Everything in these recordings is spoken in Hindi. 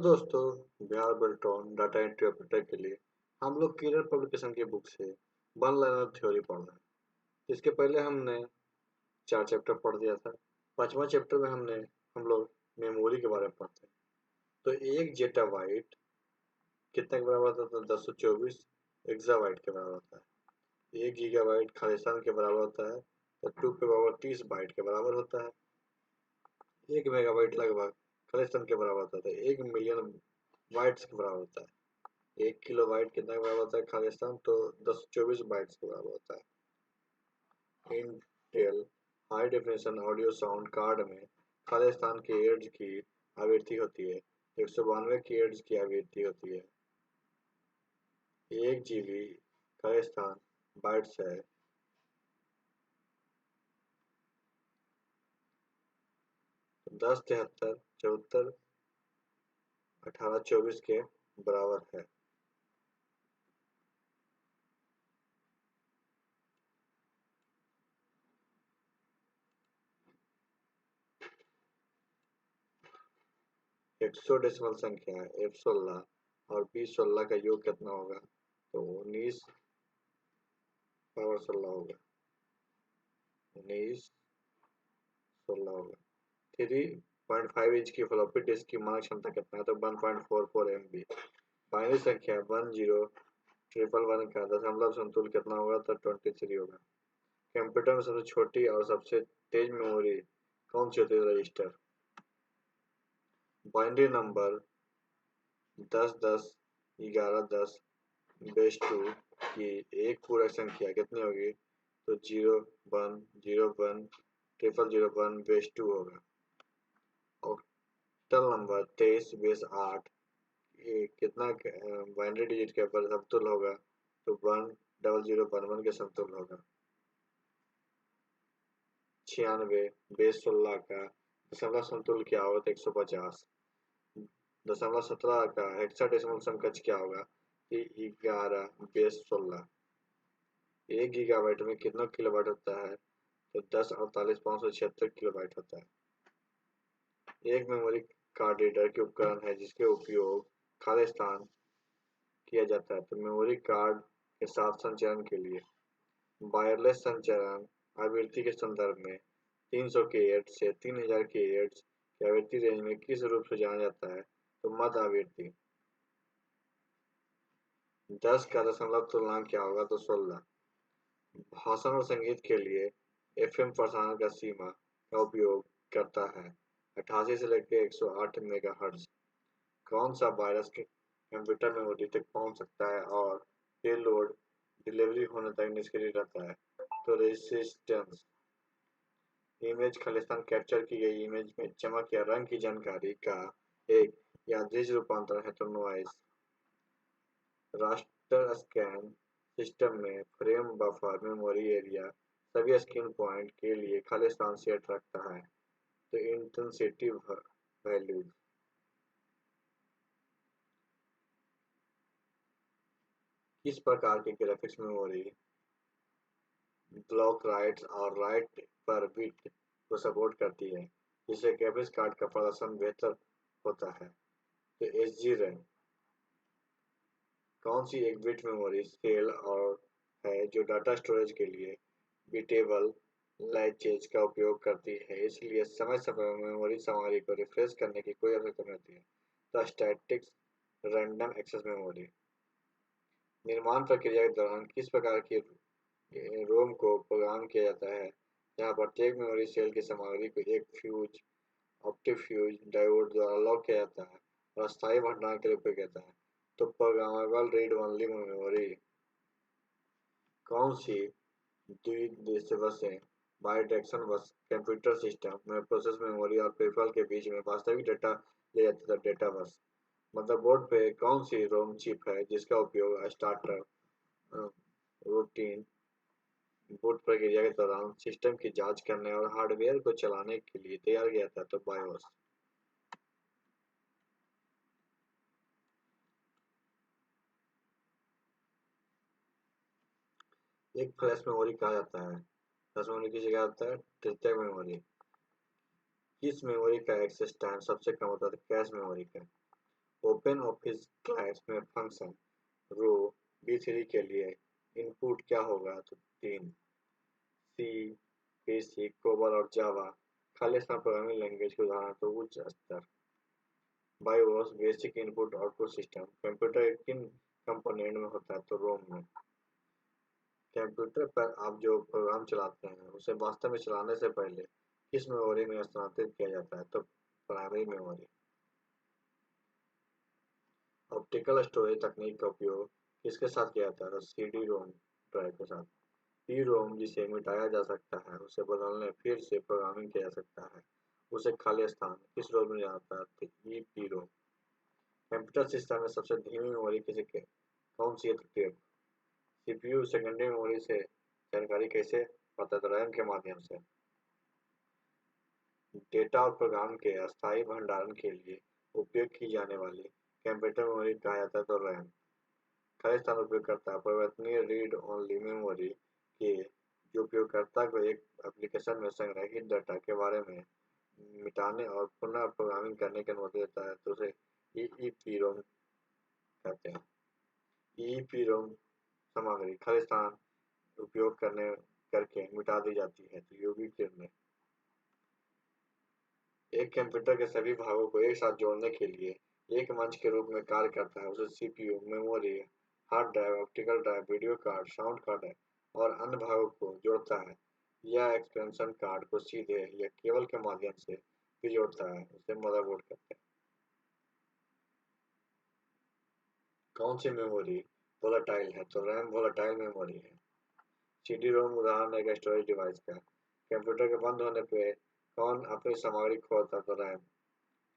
दोस्तों, Bihar Beltron data entry operator के लिए हम लोग किरर पब्लिकेशन की बुक से वन लाइनर थ्योरी पढ़ रहे हैं। इसके पहले हमने 4 चैप्टर पढ़ दिया था। 5वां चैप्टर में हम लोग मेमोरी के बारे में पढ़ते हैं। तो एक जेटाबाइट कितने के बराबर होता है? 1024 एक्साबाइट के बराबर होता है। 1 गीगाबाइट खालिस्तान के बराबर होता है। तो 2 के पावर 30 बाइट के बराबर होता है। 1 मेगाबाइट लगभग खालिस्तान के बराबर होता है। 1 मिलियन बाइट्स के बराबर होता है। 1 किलोबाइट कितना के बराबर होता है खालिस्तान? तो 1024 बाइट्स के बराबर होता है। Intel high definition audio sound card में खालिस्तान के एड्स की आवृत्ति होती है। 192 की एड्स की आवृत्ति होती है। 1 GB खालिस्तान बाइट्स है। 1073 74 1824 के बराबर है। हेक्साडेसिमल संख्या F16 और B16 का योग कितना होगा? तो 19 पावर 16 होगा। 19 16 होगा। 3.5 इंच की फ्लॉपी डिस्क की मानक क्षमता कितना है? तो 1.44 MB। बाइनरी संख्या 10 111 का दशमलव समतुल्य कितना होगा? तो 23 होगा। कंप्यूटर में सबसे छोटी और सबसे तेज मेमोरी कौन सी होती है? रजिस्टर। बाइनरी नंबर 10 10 11 10 बेस 2 की एक पूरक संख्या कितनी होगी? तो 0 1 0 1 0 0 1 बेस 2 होगा। ऑक्टल नंबर 23 बेस 8 ये कितना बाइनरी डिजिट के ऊपर समतुल्य होगा? तो 1 0 0 1 1 के समतुल्य होगा। 96 बेस 16 का दशमलव समतुल्य क्या होगा? तो 150। 0.17 का हेक्साडेसिमल समकक्ष क्या होगा? कि 11 बेस 16। 1 गीगाबाइट में कितना किलोबाइट होता है? तो 10 48 576 किलोबाइट होता है। एक मेमोरी कार्ड रीडर के उपकरण है जिसके उपयोग खालिस्तान किया जाता है। तो मेमोरी कार्ड के साथ संचरण के लिए वायरलेस संचरण आवृत्ति के संदर्भ में 300 kHz से 3000 kHz की आवृत्ति रेंज में किस रूप से जाना जाता है? तो मध्य आवृत्ति। 10 का दशमलव तुलनांक क्या होगा? तो 16। भाषण और संगीत के लिए FM प्रसारण का सीमा का उपयोग करता है 88 से लेकर 108 मेगाहर्ट्ज। कौन सा वायरस के कंप्यूटर मेमोरी तक पहुंच सकता है और पेलोड डिलीवरी होने तक निष्क्रिय रहता है? तो रेजिस्टेंस। इमेज खालिस्तान कैप्चर की गई इमेज में चमक या रंग की जानकारी का एक यादृच्छिक रूपांतरण है। तो नॉइज। रास्टर स्कैन सिस्टम में फ्रेम बफर मेमोरी एरिया सभी स्कैन पॉइंट के लिए खालिस्तान सेट रखता है। तो इंटेंसिटी वैल्यूज। किस प्रकार की ग्राफिक्स मेमोरी ब्लॉक राइट्स और राइट पर बिट को सपोर्ट करती है जिससे ग्राफिक्स कार्ड का प्रदर्शन बेहतर होता है? तो एच रैम। कौन सी एक बिट मेमोरी सेल और है जो डाटा स्टोरेज के लिए बिटेबल लैचेज का उपयोग करती है इसलिए समय समय पर मेमोरी सामग्री को रिफ्रेश करने की कोई आवश्यकता नहीं होती है? तो स्टैटिक रैंडम एक्सेस मेमोरी। निर्माण प्रक्रिया के दौरान किस प्रकार की रोम को प्रोग्राम किया जाता है जहां प्रत्येक मेमोरी सेल की सामग्री को एक फ्यूज ऑप्टिफ्यूज डायोड द्वारा लॉक किया जाता है और अस्थायी भंडारण के लिए उपयोग किया जाता है? तो प्रोग्रामेबल रीड ओनली मेमोरी। कौन सी द्विदिशीय बसें बाईडायरेक्शनल बस कंप्यूटर सिस्टम में प्रोसेस मेमोरी और पेरिफेरल के बीच में वास्तविक डेटा ले जाती है? Data bus. मदरबोर्ड पे कौन सी रोम चिप है जिसका उपयोग स्टार्टर रूटीन बूट प्रक्रिया के दौरान सिस्टम की जांच करने और हार्डवेयर को चलाने के लिए तैयार किया जाता है? तो बायोस। एक फ्लैश मेमोरी कहा जाता है फ्लैश मेमोरी की जगह होता है तृतीयक मेमोरी। किस मेमोरी का एक्सेस टाइम सबसे कम होता है? कैश मेमोरी का। ओपन ऑफिस क्लास में फंक्शन रो B3 के लिए इनपुट क्या होगा तो 3 सी बेसिक कोबल और जावा खाली स्थान प्रोग्रामिंग लैंग्वेज के उदाहरण तो उच्च स्तर BIOS basic input output system computer किन कंपोनेंट में होता है तो रोम में कंप्यूटर पर आप जो प्रोग्राम चलाते हैं उसे वास्तव में चलाने से पहले किस मेमोरी में स्थानांतरित किया जाता है तो प्राइमरी मेमोरी ऑप्टिकल स्टोरेज तकनीक का उपयोग किसके साथ किया जाता है तो सीडी रोम ड्राइव के साथ ई रोम जिसे मिटाया जा सकता है उसे बदलने फिर से प्रोग्रामिंग किया जा सकता है उसे खाली स्थान किस रोम में जाता है तो E P ROM computer system में सबसे धीमी मेमोरी किसे कौन सी है तो टेप सीपीयू सेकेंडरी मेमोरी से जानकारी कैसे पता तो रैम के माध्यम से डेटा और प्रोग्राम के अस्थायी भंडारण के लिए उपयोग की जाने वाली कंप्यूटर मेमोरी कहा जाता है तो रैम खाली स्थान उपयोगकर्ता परिवर्तनीय रीड ओनली मेमोरी के जो उपयोगकर्ता को एक एप्लीकेशन में संग्रहीत डाटा के बारे में मिटाने और पुनः प्रोग्रामिंग करने की अनुमति देता है तो उसे ईईपीरोम कहते हैं ईईपीरोम सामग्री खाली स्थान उपयोग करके मिटा दी जाती है तो यूवी किरणें एक कंप्यूटर के सभी भागों को एक साथ जोड़ने के लिए एक मंच के रूप में कार्य करता है उसे CPU memory hard drive optical drive video card sound card और अन्य भागों को जोड़ता है यह एक्सपेंशन कार्ड को सीधे या केबल के माध्यम से भी जोड़ता है उसे मदरबोर्ड कहते हैं कौन सी मेमोरी वोलेटाइल है तो रैम वोलेटाइल मेमोरी है सीडी रोम उदाहरण है एक स्टोरेज डिवाइस का कंप्यूटर के बंद होने पे कौन अपनी सामग्री खोता है तो रैम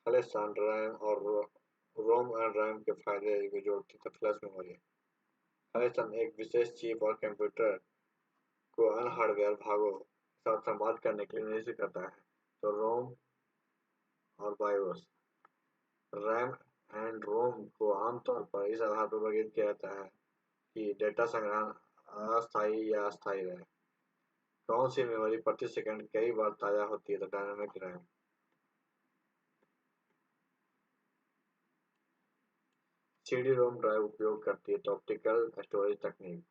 खाली स्थान रैम और रोम और रैम के फायदे को जोड़ती है फ्लैश मेमोरी खाली स्थान एक विशेष चिप और कंप्यूटर को अन्य हार्डवेयर भागों के साथ संवाद करने के लिए निश्चित करता है तो रोम और बायोस रैम एंड रोम को आमतौर पर इस आधार पर वर्गीकृत किया जाता है कि डेटा संग्रहण अस्थायी या अस्थायी रहे कौन सी मेमोरी प्रति सेकंड कई बार ताज़ा होती है तो dynamic RAM CD ROM drive उपयोग करती है तो ऑप्टिकल स्टोरेज तकनीक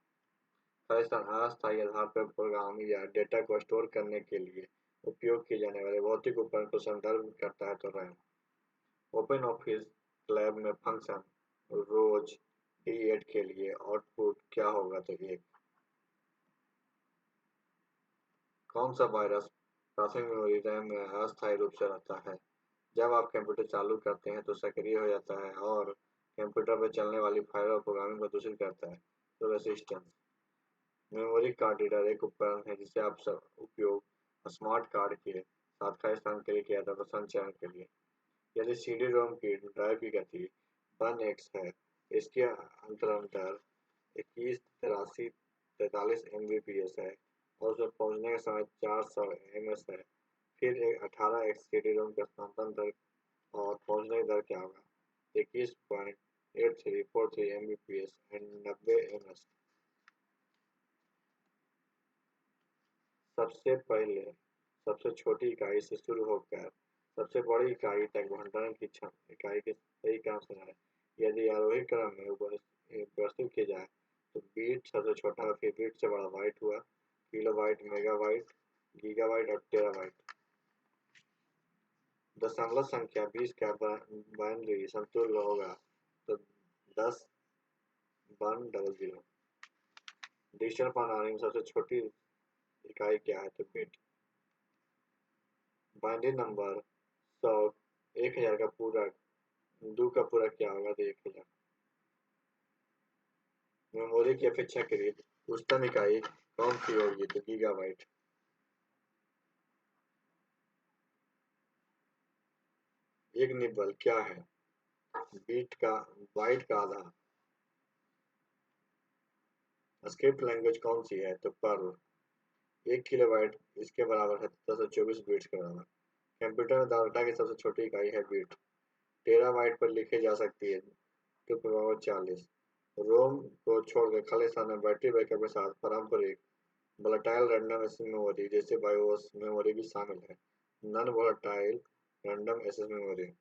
खाली स्थान अस्थायी आधार पर प्रोग्राम या डेटा को स्टोर करने के लिए उपयोग किए जाने वाले भौतिक उपकरण को संदर्भ करता है तो रैम ओपन ऑफिस लैब में फंक्शन रोज D8 के लिए आउटपुट क्या होगा तो एक कौन सा वायरस प्राथमिक मेमोरी रैम में अस्थायी रूप से रहता है जब आप कंप्यूटर चालू करते हैं तो सक्रिय हो जाता है और कंप्यूटर पर चलने वाली फाइल और प्रोग्रामिंग को दूषित करता है तो रेसिस्टेंस मेमोरी कार्ड रीडर एक उपकरण है जिसे आप सब उपयोग स्मार्ट कार्ड के साथ खाली स्थान के लिए किया जाता है संचरण के लिए यदि सीडी रोम की ड्राइव की गति 1x है इसके अंतरंतर 218343 Mbps है और उसमें पहुंचने का समय 400 ms है फिर एक 18x सीडी रोम का स्थानांतरण दर और पहुंचने की दर क्या होगा 21.8343 Mbps एंड 90 ms सबसे पहले सबसे छोटी इकाई से शुरू होकर सबसे बड़ी इकाई तक भंडारण की इकाई के सही क्रम से है यदि आरोही क्रम में प्रस्तुत किया जाए तो बीट सबसे छोटा फिर बीट से बड़ा बाइट हुआ किलोबाइट मेगाबाइट गीगाबाइट और टेराबाइट दशमलव संख्या 20 का बाइनरी समतुल्य होगा तो 10 100 डिजिटल प्रणाली में सबसे छोटी इकाई क्या है तो बिट बाइनरी नंबर 100 1000 का पूरक 2 का पूरक क्या होगा तो 1000 मेमोरी की अपेक्षाकृत उच्चतम इकाई कौन सी होगी तो गीगाबाइट एक निबल क्या है बीट का बाइट का आधा स्क्रिप्ट लैंग्वेज कौन सी है तो पर्ल 1 किलोबाइट इसके बराबर है 1024 बिट्स के बराबर कंप्यूटर में डाटा की सबसे छोटी इकाई है बिट टेराबाइट पर लिखे जा सकती है 2 की पावर 40 रोम को छोड़कर खाली स्थान में बैटरी बैकअप के साथ पारंपरिक वोलेटाइल रैंडम एक्सेस मेमोरी जैसे बायोस मेमोरी भी शामिल है non volatile random access memory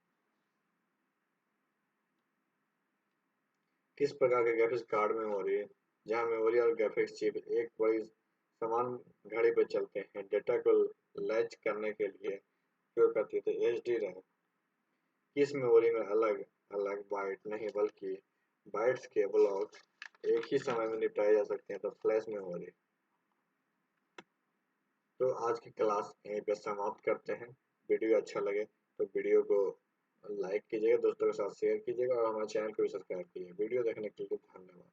किस प्रकार के ग्राफिक्स कार्ड मेमोरी जहां मेमोरी और ग्राफिक्स चिप एक बड़ी समान घड़ी पर चलते हैं डेटा को लैच करने के लिए उपयोग करती है। तो एच डी रैम किस मेमोरी में अलग अलग बाइट नहीं बल्कि बाइट्स के ब्लॉक एक ही समय में निपटाए जा सकते हैं। तो फ्लैश मेमोरी। तो आज की क्लास यहीं पे समाप्त करते हैं। वीडियो अच्छा लगे तो वीडियो को लाइक कीजिएगा, दोस्तों के साथ शेयर कीजिएगा और हमारे चैनल को भी सब्सक्राइब कीजिएगा। वीडियो देखने के लिए धन्यवाद।